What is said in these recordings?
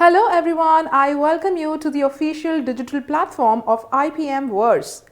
Hello everyone, I welcome you to the official digital platform of IPMverse.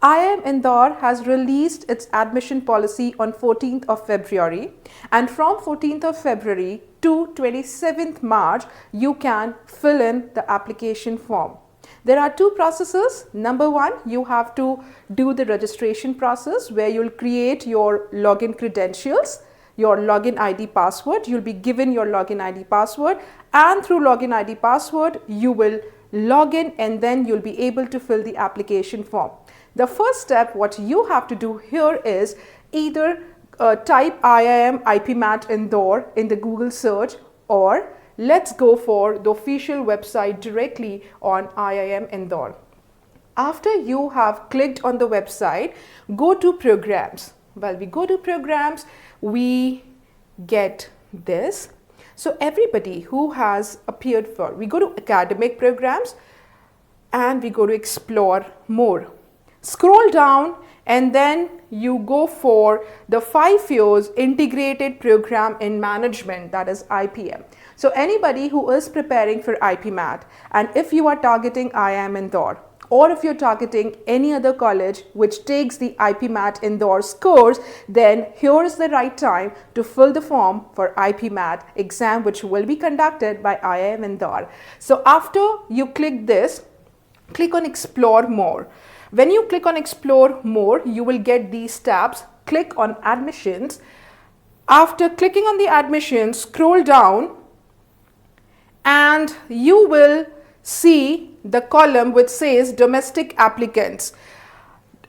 IIM Indore has released its admission policy on 14th of February, and from 14th of February to 27th March, you can fill in the application form. There are two processes. Number one, you have to do the registration process where you'll create your login credentials, your login ID password. You'll be given your login ID password, and through login ID password, you will log in and then you'll be able to fill the application form. The first step, what you have to do here is either type IIM IPMAT Indore in the Google search, or let's go for the official website directly on IIM Indore. After you have clicked on the website, go to programs. Well, we go to programs, we get this. So everybody who has appeared for, we go to academic programs and we go to explore more. Scroll down and then you go for the 5 years integrated program in management, that is IPM. So anybody who is preparing for IPMAT, and if you are targeting IIM Indore, or if you're targeting any other college which takes the IPMAT Indore scores, then here is the right time to fill the form for IPMAT exam, which will be conducted by IIM Indore. So after you click this, click on Explore More. When you click on Explore More, you will get these tabs. Click on Admissions. After clicking on the admissions, scroll down and you will see the column which says domestic applicants.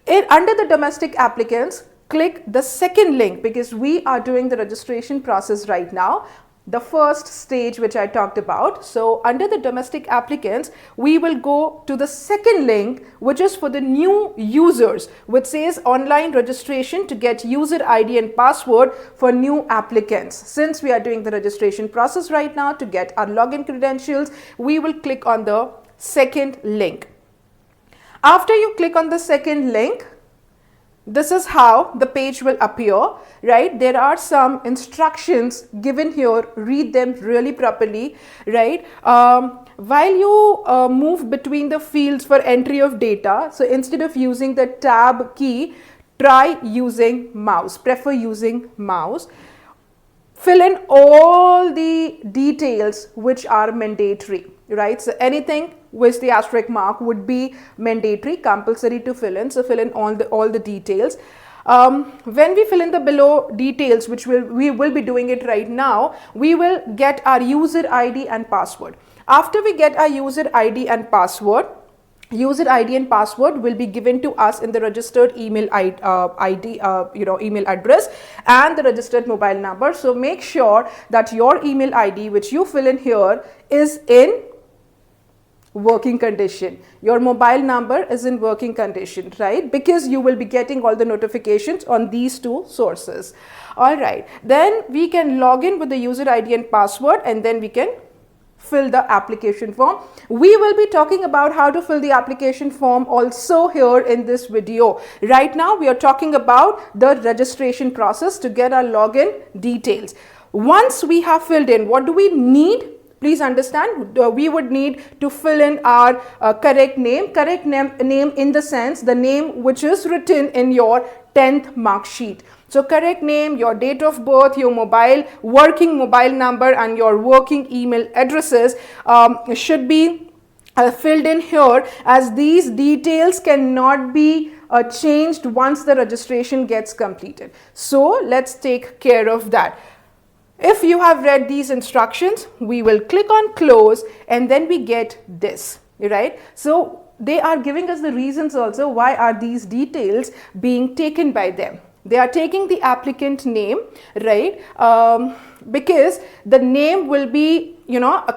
Under the domestic applicants, click the second link, because we are doing the registration process right now, the first stage which I talked about. So under the domestic applicants, we will go to the second link, which is for the new users, which says online registration to get user ID and password for new applicants. Since we are doing the registration process right now to get our login credentials, we will click on the second link. After you click on the second link, this is how the page will appear, right? There are some instructions given here. Read them really properly, right? While you move between the fields for entry of data, so instead of using the tab key, try using mouse, prefer using mouse. Fill in all the details which are mandatory, right? So anything which the asterisk mark would be mandatory, compulsory to fill in. So fill in all the details. When we fill in the below details, which we will be doing it right now, we will get our user ID and password. After we get our user ID and password, user ID and password will be given to us in the registered email email address and the registered mobile number. So make sure that your email ID which you fill in here is in working condition. Your mobile number is in working condition, right? Because you will be getting all the notifications on these two sources. All right, then we can log in with the user ID and password, and then we can fill the application form. We will be talking about how to fill the application form also here in this video. Right now we are talking about the registration process to get our login details. Once we have filled in, what do we need? Please understand, we would need to fill in our correct name in the sense the name which is written in your 10th mark sheet. So correct name, your date of birth, your working mobile number, and your working email addresses should be filled in here, as these details cannot be changed once the registration gets completed. So let's take care of that. If you have read these instructions, we will click on close and then we get this, right? So they are giving us the reasons also why are these details being taken by them. They are taking the applicant name, right? Because the name will be,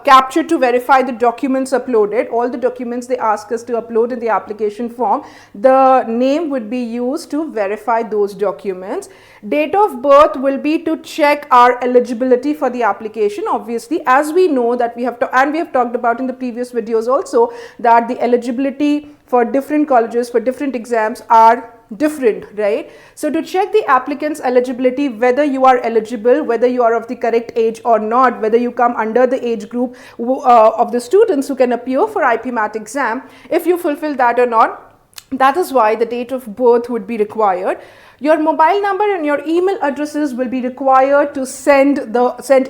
captured to verify the documents uploaded. All the documents they ask us to upload in the application form, the name would be used to verify those documents. Date of birth will be to check our eligibility for the application. Obviously, as we know that we have talked about in the previous videos also, that the eligibility for different colleges, for different exams are different, right? So to check the applicant's eligibility, whether you are eligible, whether you are of the correct age or not, whether you come under the age group of the students who can appear for IPMAT exam, if you fulfill that or not, that is why the date of birth would be required. Your mobile number and your email addresses will be required to send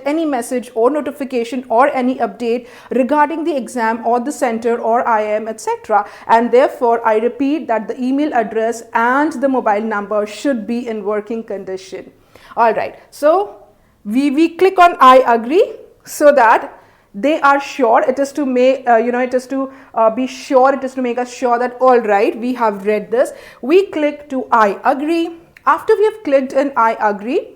any message or notification or any update regarding the exam or the center or IIM, etc. And therefore, I repeat that the email address and the mobile number should be in working condition. All right. So we click on I agree so that they are sure. It is to make it is to be sure, it is to make us sure that all right, we have read this. We click to I agree. After we have clicked in I agree,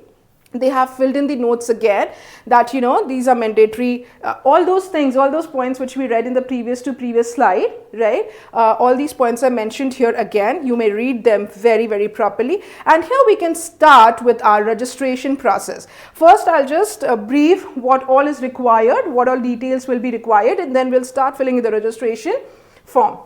they have filled in the notes again that these are mandatory, all those things, all those points which we read in the previous slide, right? All these points are mentioned here again. You may read them very, very properly. And here we can start with our registration process. First, I'll just brief what all is required, what all details will be required, and then we'll start filling in the registration form.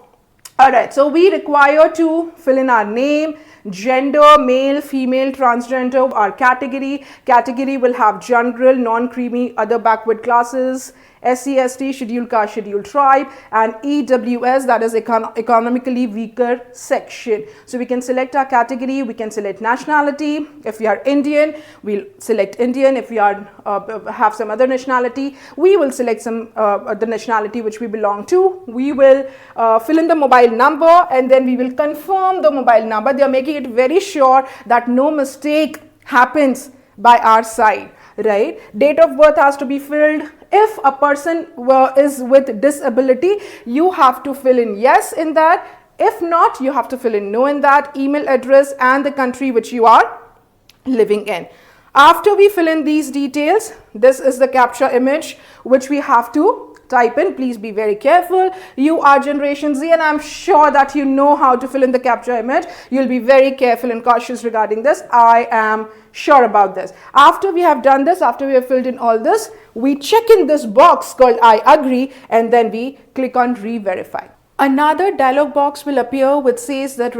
All right, so we require to fill in our name, gender, male, female, transgender, our category. Category will have general, non-creamy, other backward classes, SC, ST, scheduled caste, scheduled tribe, and EWS, that is economically weaker section. So we can select our category, we can select nationality. If we are Indian, we'll select Indian. If we are have some other nationality, we will select some the nationality which we belong to. We will fill in the mobile number, and then we will confirm the mobile number. They are making it very sure that no mistake happens by our side, right? Date of birth has to be filled. If a person is with disability, you have to fill in yes in that. If not, you have to fill in no in that. Email address and the country which you are living in. After we fill in these details, this is the captcha image which we have to type in. Please be very careful. You are Generation Z, and I'm sure that you know how to fill in the captcha image. You'll be very careful and cautious regarding this. I am sure about this. After we have done this, after we have filled in all this, we check in this box called I agree, and then we click on re-verify. Another dialog box will appear which says that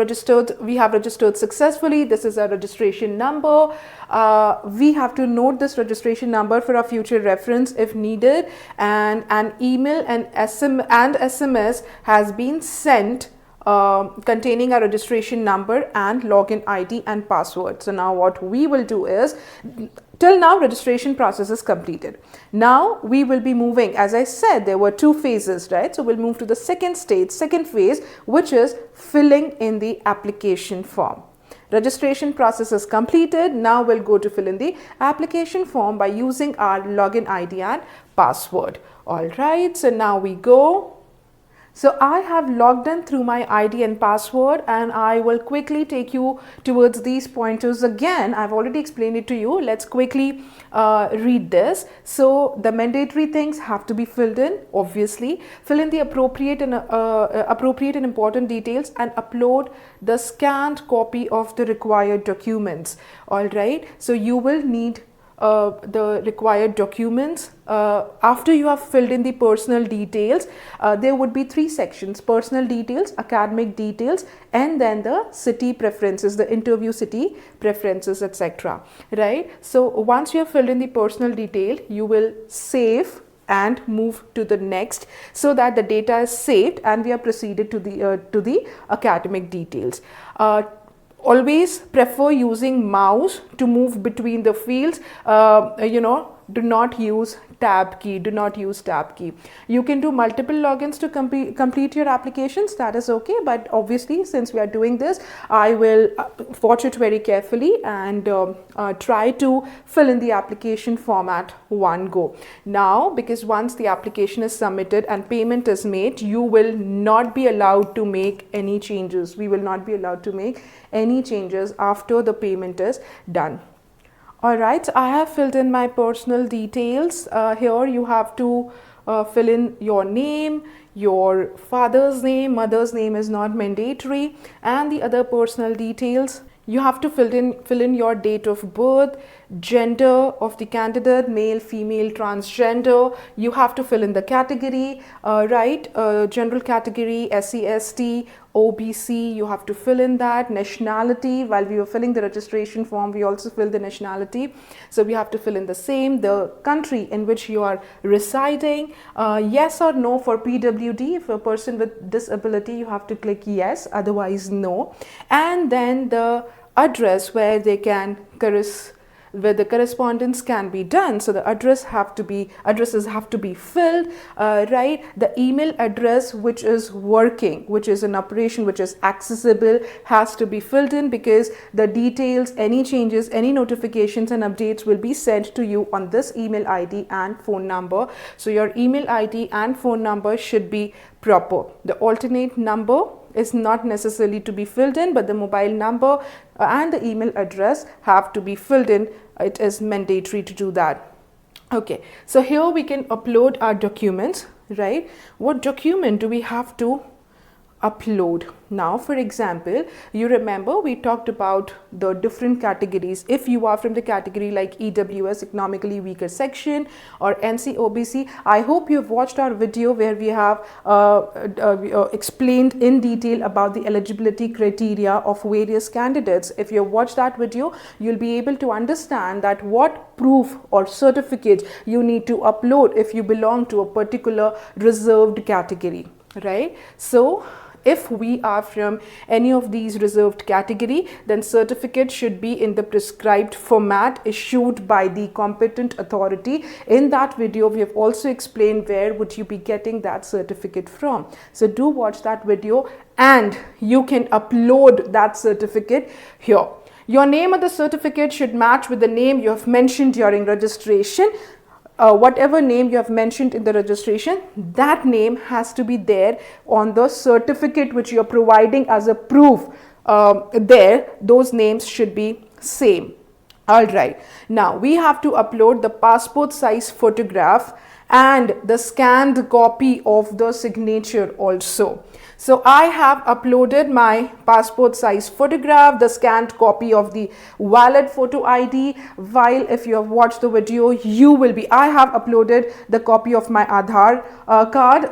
we have registered successfully. This is our registration number. We have to note this registration number for our future reference if needed, and an email and SMS has been sent containing a registration number and login ID and password. So now what we will do is, till now registration process is completed. Now we will be moving, as I said, there were two phases, right? So we'll move to the second phase, which is filling in the application form. Registration process is completed. Now we'll go to fill in the application form by using our login ID and password. All right, so now we go. So I have logged in through my ID and password, and I will quickly take you towards these pointers again. I've already explained it to you. Let's quickly read this. So the mandatory things have to be filled in, obviously. Fill in the appropriate and important details and upload the scanned copy of the required documents. All right. So you will need the required documents. After you have filled in the personal details, there would be three sections: personal details, academic details, and then the city preferences, the interview city preferences, etc. Right? So once you have filled in the personal detail, you will save and move to the next, so that the data is saved and we are proceeded to the academic details. Always prefer using mouse to move between the fields. Do not use tab key. Do not use tab key. You can do multiple logins to complete your applications. That is okay. But obviously, since we are doing this, I will watch it very carefully and try to fill in the application format one go. Now, because once the application is submitted and payment is made, you will not be allowed to make any changes. We will not be allowed to make any changes after the payment is done. All right, so I have filled in my personal details. Here you have to fill in your name, your father's name, mother's name is not mandatory, and the other personal details. You have to fill in your date of birth, gender of the candidate, male, female, transgender. You have to fill in the category, right? General category, SC, ST, OBC, you have to fill in that. Nationality, while we were filling the registration form, we also filled the nationality. So we have to fill in the same, the country in which you are residing. Yes or no for PWD. If a person with disability, you have to click yes, otherwise no. And then the address where they can where the correspondence can be done. So the addresses have to be filled, right? The email address which is working, which is in operation, which is accessible, has to be filled in, because the details, any changes, any notifications and updates will be sent to you on this email ID and phone number. So your email ID and phone number should be proper. The alternate number is not necessarily to be filled in, but the mobile number and the email address have to be filled in. It is mandatory to do that. Okay, so here we can upload our documents, right? What document do we have to upload? Now, for example, you remember we talked about the different categories. If you are from the category like EWS, economically weaker section, or NC-OBC, I hope you've watched our video where we have explained in detail about the eligibility criteria of various candidates. If you watch that video, you'll be able to understand that what proof or certificate you need to upload if you belong to a particular reserved category, right? So if we are from any of these reserved category, then certificate should be in the prescribed format issued by the competent authority. In that video, we have also explained where would you be getting that certificate from. So do watch that video and you can upload that certificate here. Your name of the certificate should match with the name you have mentioned during registration. Whatever name you have mentioned in the registration, that name has to be there on the certificate which you are providing as a proof. There, those names should be same. All right. Now, we have to upload the passport size photograph and the scanned copy of the signature also. So I have uploaded my passport size photograph, the scanned copy of the valid photo ID, while if you have watched the video, I have uploaded the copy of my Aadhaar card.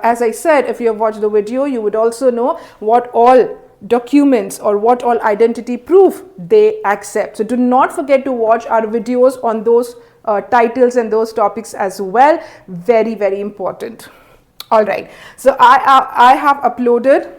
As I said, if you have watched the video, you would also know what all documents or what all identity proof they accept. So do not forget to watch our videos on those titles and those topics as well. Very, very important. All right, so I have uploaded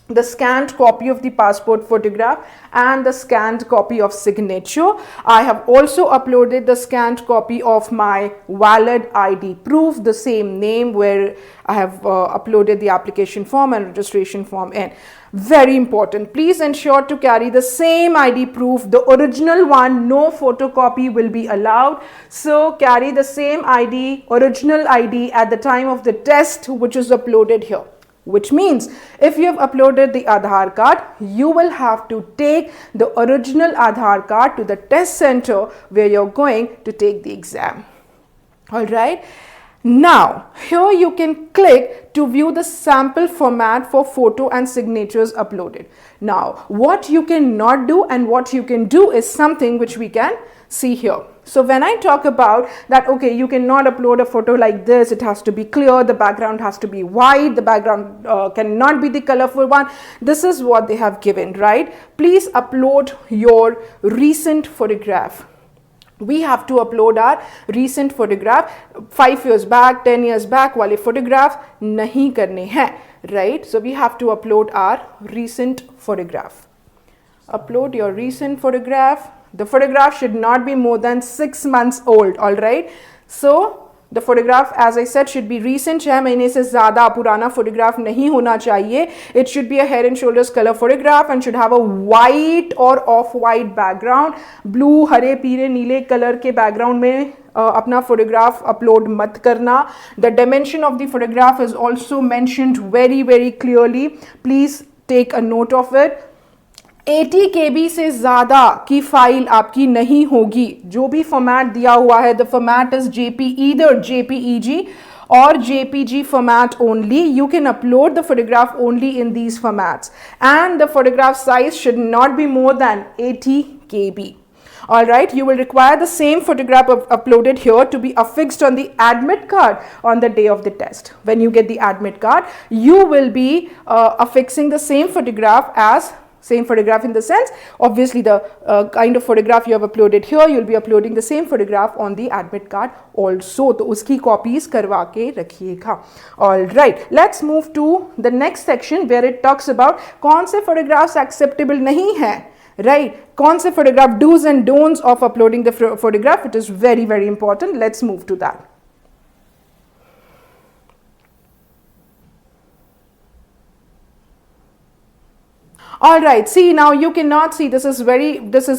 the scanned copy of the passport photograph and the scanned copy of signature. I have also uploaded the scanned copy of my valid ID proof, the same name where I have uploaded the application form and registration form in. Very important. Please ensure to carry the same ID proof, the original one. No photocopy will be allowed. So carry the same ID, original ID at the time of the test, which is uploaded here. Which means if you have uploaded the Aadhaar card, you will have to take the original Aadhaar card to the test center where you're going to take the exam. All right. Now, here you can click to view the sample format for photo and signatures uploaded. Now, what you cannot do and what you can do is something which we can see here. So when I talk about that, okay, you cannot upload a photo like this, it has to be clear, the background has to be white, the background cannot be the colorful one. This is what they have given, right? Please upload your recent photograph. We have to upload our recent photograph 5 years back, 10 years back, wale photograph nahi karne hain, right? So we have to upload our recent photograph. Upload your recent photograph. The photograph should not be more than 6 months old, all right? So the photograph, as I said, should be recent. 6 महीने से ज़्यादा पुराना photograph नहीं होना चाहिए. It should be a head and shoulders color photograph and should have a white or off-white background. Blue, हरे, पीले, नीले color के background में अपना photograph upload मत करना. The dimension of the photograph is also mentioned very, very clearly. Please take a note of it. 80 KB से ज़्यादा की फाइल आपकी नहीं होगी. जो भी फॉर्मेट दिया हुआ है, the format is either JPEG or JPG format only. You can upload the photograph only in these formats, and the photograph size should not be more than 80 KB. All right, you will require the same photograph uploaded here to be affixed on the admit card on the day of the test. When you get the admit card, you will be affixing the same photograph in the sense, obviously the kind of photograph you have uploaded here, you'll be uploading the same photograph on the admit card also. तो उसकी copies करवा के रखिएगा. All right, let's move to the next section where it talks about कौन से photographs acceptable नहीं है. Right, कौन से photograph, do's and don'ts of uploading the photograph. It is very, very important. Let's move to that. All right, see, now you cannot see, this is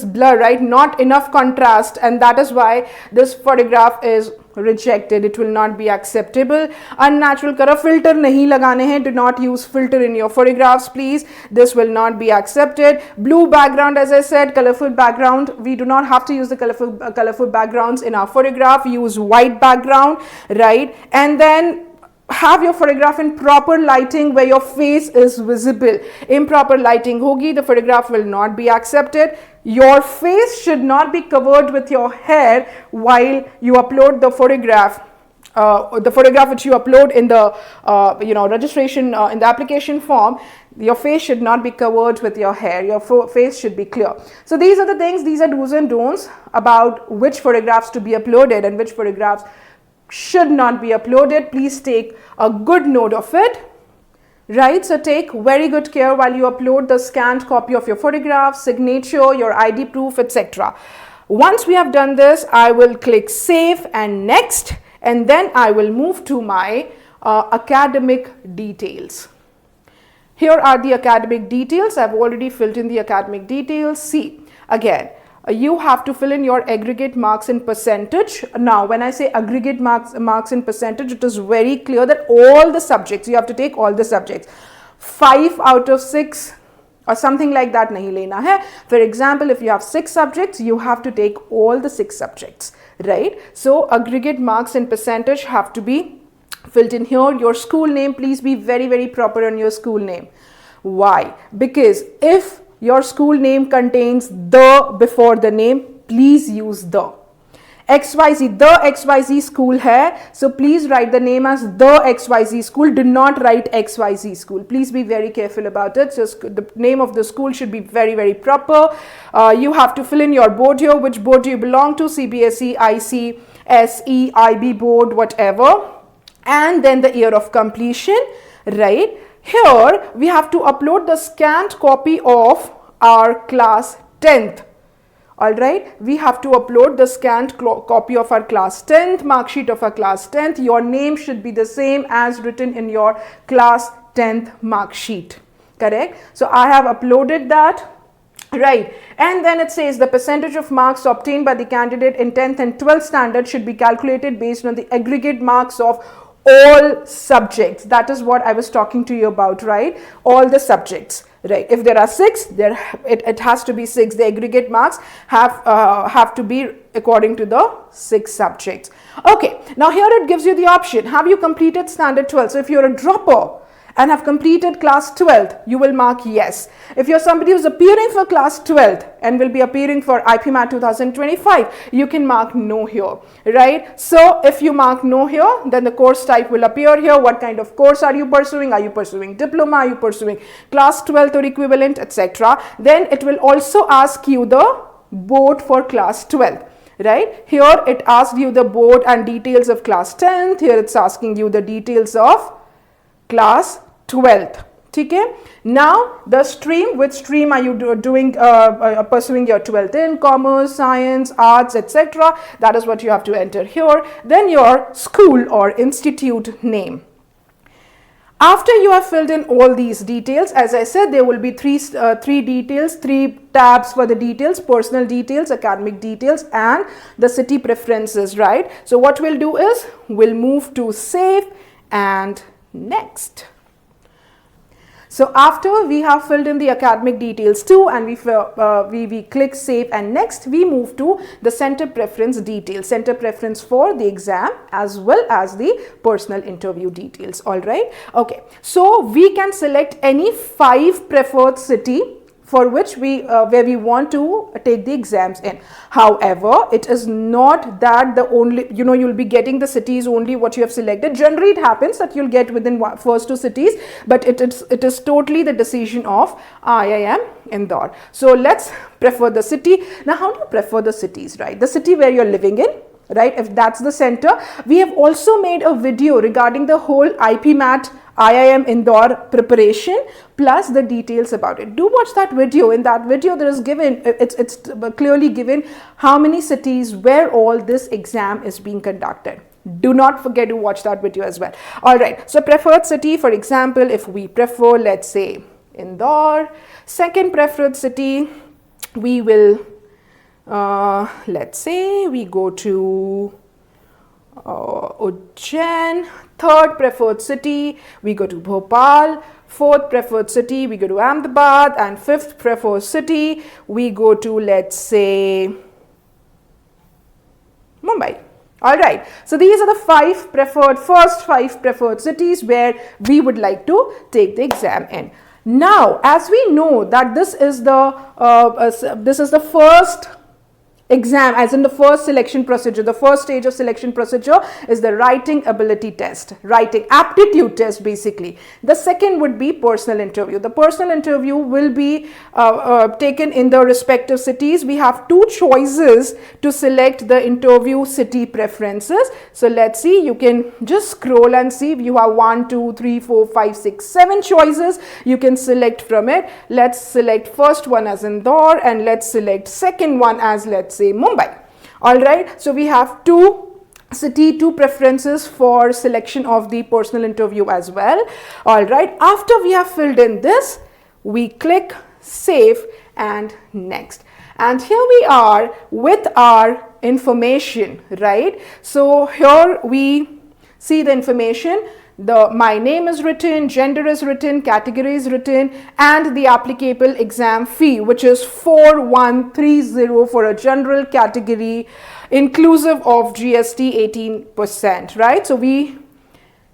blur, right? Not enough contrast, and that is why this photograph is rejected. It will not be acceptable. Unnatural color filter nahi lagane hain. Do not use filter in your photographs, please. This will not be accepted. Blue background, as I said, colorful background. We do not have to use the colorful backgrounds in our photograph. Use white background, right? And then have your photograph in proper lighting where your face is visible. Improper lighting hogi, the photograph will not be accepted. Your face should not be covered with your hair while you upload the photograph. The photograph which you upload in the registration in the application form, your face should not be covered with your hair. Your face should be clear. So these are the things, these are do's and don'ts about which photographs to be uploaded and which photographs should not be uploaded. Please take a good note of it. Right, so take very good care while you upload the scanned copy of your photograph, signature, your ID proof, etc. Once we have done this, I will click save and next, and then I will move to my academic details. Here are the academic details. I've already filled in the academic details. See, again, you have to fill in your aggregate marks in percentage. Now, when I say aggregate marks in percentage, it is very clear that all the subjects, you have to take all the subjects. 5 out of 6 or something like that nahi lena hai. For example, if you have 6 subjects, you have to take all the 6 subjects, right? So, aggregate marks in percentage have to be filled in here. Your school name, please be very, very proper on your school name. Why? Because if your school name contains the before the name, please use the. XYZ, the XYZ school hai, so please write the name as the XYZ school. Do not write XYZ school. Please be very careful about it. Just the name of the school should be very, very proper. You have to fill in your board here, which board do you belong to, CBSE, IC, SE, IB board, whatever. And then the year of completion, right? Here we have to upload the scanned copy of our class 10th. All right, we have to upload the scanned copy of our class 10th, mark sheet of our class 10th. Your name should be the same as written in your class 10th mark sheet. Correct? So I have uploaded that. Right, and then it says the percentage of marks obtained by the candidate in 10th and 12th standard should be calculated based on the aggregate marks of all subjects. That is what I was talking to you about, right? All the subjects, right? If there are 6, it has to be 6. The aggregate marks have to be according to the 6 subjects. Okay, now here it gives you the option. Have you completed standard 12? So if you're a dropper and have completed class 12th, you will mark yes. If you're somebody who's appearing for class 12th and will be appearing for IPMAT 2025, you can mark no here, right? So if you mark no here, then the course type will appear here. What kind of course are you pursuing? Are you pursuing diploma? Are you pursuing class 12th or equivalent, etc.? Then it will also ask you the board for class 12th. Right, here it asks you the board and details of class 10th. Here it's asking you the details of class 12th. Okay. Now the stream, which stream are you pursuing your 12th in? Commerce, science, arts, etc. That is what you have to enter here. Then your school or institute name. After you have filled in all these details, as I said, there will be three tabs for the details: personal details, academic details, and the city preferences, right? So what we'll do is we'll move to save and next. So after we have filled in the academic details too, and we click save and next, we move to the center preference details, center preference for the exam as well as the personal interview details. All right. Okay. So we can select any 5 preferred city for which where we want to take the exams in. However, it is not that the only, you'll be getting the cities only what you have selected. Generally, it happens that you'll get within first two cities, but it is totally the decision of IIM Indore. So let's prefer the city. Now, how do you prefer the cities, right? The city where you're living in, right? If that's the center, we have also made a video regarding the whole IPMAT IIM Indore preparation plus the details about it. Do watch that video. In that video, there is given, it's clearly given how many cities where all this exam is being conducted. Do not forget to watch that video as well. All right. So preferred city, for example, if we prefer, let's say Indore. Second preferred city, we will, let's say we go to Ujjain. Third preferred city, we go to Bhopal. Fourth preferred city, we go to Ahmedabad. And fifth preferred city, we go to, let's say, Mumbai. All right. So these are the first five preferred cities where we would like to take the exam in. Now, as we know that this is the first exam, as in the first selection procedure, the first stage of selection procedure is the writing ability test, writing aptitude test basically. The second would be personal interview. The personal interview will be taken in the respective cities. We have two choices to select the interview city preferences. So let's see, you can just scroll and see. You have 1, 2, 3, 4, 5, 6, 7 choices. You can select from it. Let's select first one as Indore and let's select second one as, let's say, Mumbai. All right. So we have two preferences for selection of the personal interview as well. All right. After we have filled in this, we click save and next. And here we are with our information, right? So here we see the information. My name is written, gender is written, category is written, and the applicable exam fee, which is 4130 for a general category, inclusive of GST 18%, right? So we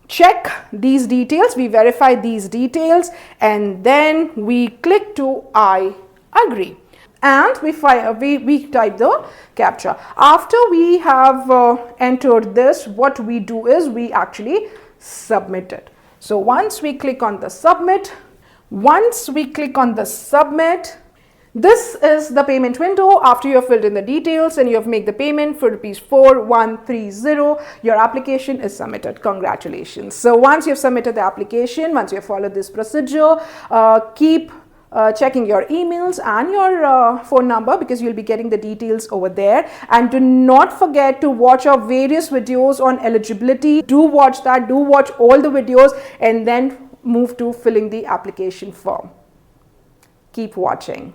check these details, we verify these details, and then we click to I agree. And we type the captcha. After we have entered this, what we do is we actually submit it. So once we click on the submit, this is the payment window. After you have filled in the details and you have made the payment for ₹4130, your application is submitted. Congratulations. So once you have submitted the application, once you have followed this procedure, keep checking your emails and your phone number, because you'll be getting the details over there. And do not forget to watch our various videos on eligibility. Do watch that, do watch all the videos, and then move to filling the application form. Keep watching.